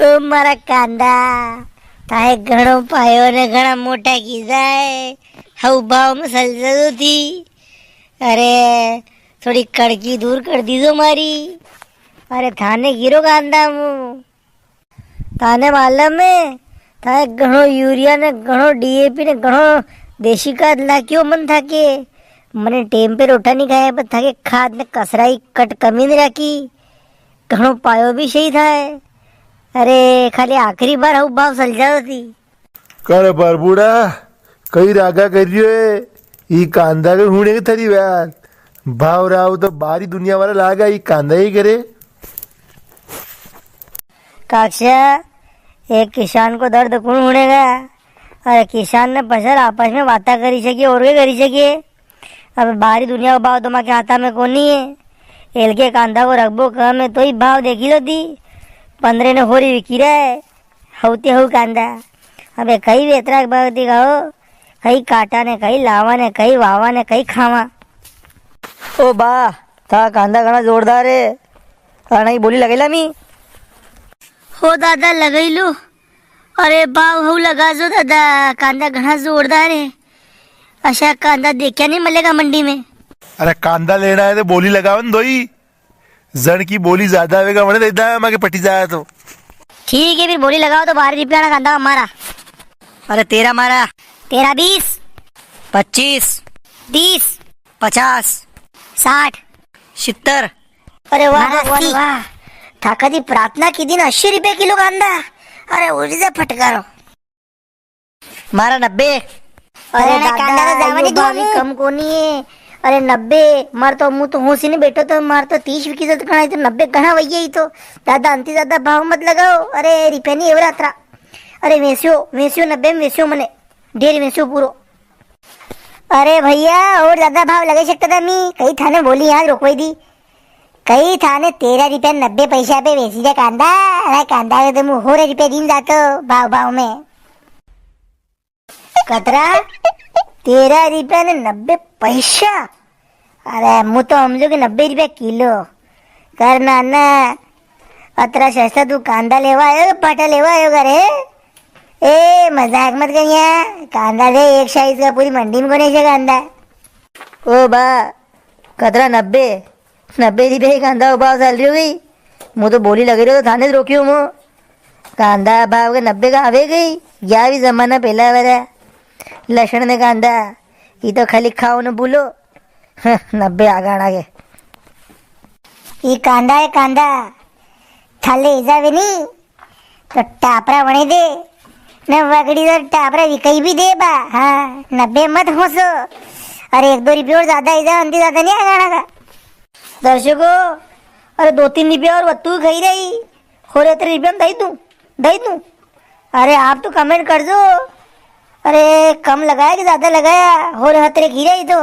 મારા કાંદા તાએ ઘણો પાયો ને ઘણા મોટા કીધા હવ ભાવમાં સલસલો थी। अरे थोड़ी कड़की दूर कर दीजो मारी। अरे थाने गिरो कांदा मु थाने मालूम है थाए घणो यूरिया ने घणो डीएपी ने घणो देशी खाद नाख्यो मन थाके मने टेम पे रोटा नहीं खाया पर थाके खाद ने कसराई कट कमी नहीं राखी घणो पायो भी सही थाए। अरे खाली आखिरी बार हूँ भाव सलझाओ थी। करे बरबुड़ा कई रागा करियो है ई कांदा के हुणे के थरी बात भाव राव तो बारी दुनिया वाला लागा ई कांदा ही करे। काक्षा एक किसान को दर्द कौन उड़ेगा। अरे किसान ने फसल आपस में बातें करी सके और के करी सके। अब बाहरी दुनिया का भाव तुम्हारे हाथा में कौन नहीं है। एल के कांदा को रखबो कम है तो ही भाव देखी लो थी 15 ने होरी विकी रहा है हवते हव कांदा। अबे कई वेतरा भाव दिखाओ कई काटा ने कई लावा ने कई वावा ने कई खावा। ओ बा था कांदा घना जोरदार है अरे बोली लगेला मी हो दादा लगाई लो। अरे भाव हऊ लगा जो दादा कांदा घना जोरदार है अशा कांदा देखा नहीं मिलेगा मंडी में। अरे कांदा लेना है तो बोली लगाओ न दोई जन की बोली ज्यादा आवेगा मने देता है माके पटी जाए तो ठीक है फिर बोली लगाओ तो 12 रुपया कांदा हमारा। अरे तेरा मारा तेरा 20 25 30 50 60 70 अरे वाह भगवान वाह ठाका दी प्रार्थना की दिन 80 रुपये किलो कांदा। अरे उड़ी से फटकारो मारा 90 अरे कांदा तो जावनी भावी कम कोनी है। अरे 90 मार तो मुँह तो होश ही नहीं बैठो तो मार तो 30 की इज्जत कहा तो 90 कहा वही है तो दादा अंति दादा भाव मत लगाओ। अरे रिपेनी एवरात्रा अरे वेस्यो 90 में वेस्यो मने डेढ़ वेस्यो पूरो। अरे भैया और ज्यादा भाव लगा सकता था मी कई थाने बोली यहाँ रोकवाई दी कई थाने 13 रुपया 90 पैसा पे वेची दे कांदा। अरे कांदा के तुम हो रुपये दिन जातो भाव भाव में कतरा 13 रुपया ने 90 पैसा। अरे मु तो समझो कि 90 रुपया किलो करना ना अतरा सस्ता तू कांदा लेवा आयो पाटा लेवा आयो करे। ए मजाक मत करिया कांदा दे एक साइज का पूरी मंडी में कोने से कांदा। ओ बा कतरा 90 रुपये कांदा भाव सैलरी हो गई मुँह तो बोली लगे रही तो थाने से रोकी हूँ कांदा भाव के 90 का आवे गई या भी जमाना पहला वाला लक्षण ने कांदा ये तो खाली खाओ न बोलो 90 आगाड़ा के ये कांदा है कांदा थाले जावे नी तो टापरा बने दे न वगड़ी तो टापरा विकई भी दे बा। हाँ 90 मत होसो। अरे 1-2 रुपये और ज्यादा इजा अंति ज्यादा नहीं आगाड़ा का दर्शकों अरे 2-3 रुपया और वत्तू खाई रही हो रहे 3 रुपया में दही दूँ। अरे आप तो कमेंट कर दो। अरे कम लगाया कि ज्यादा लगाया हो रहे हतरे घी रही तो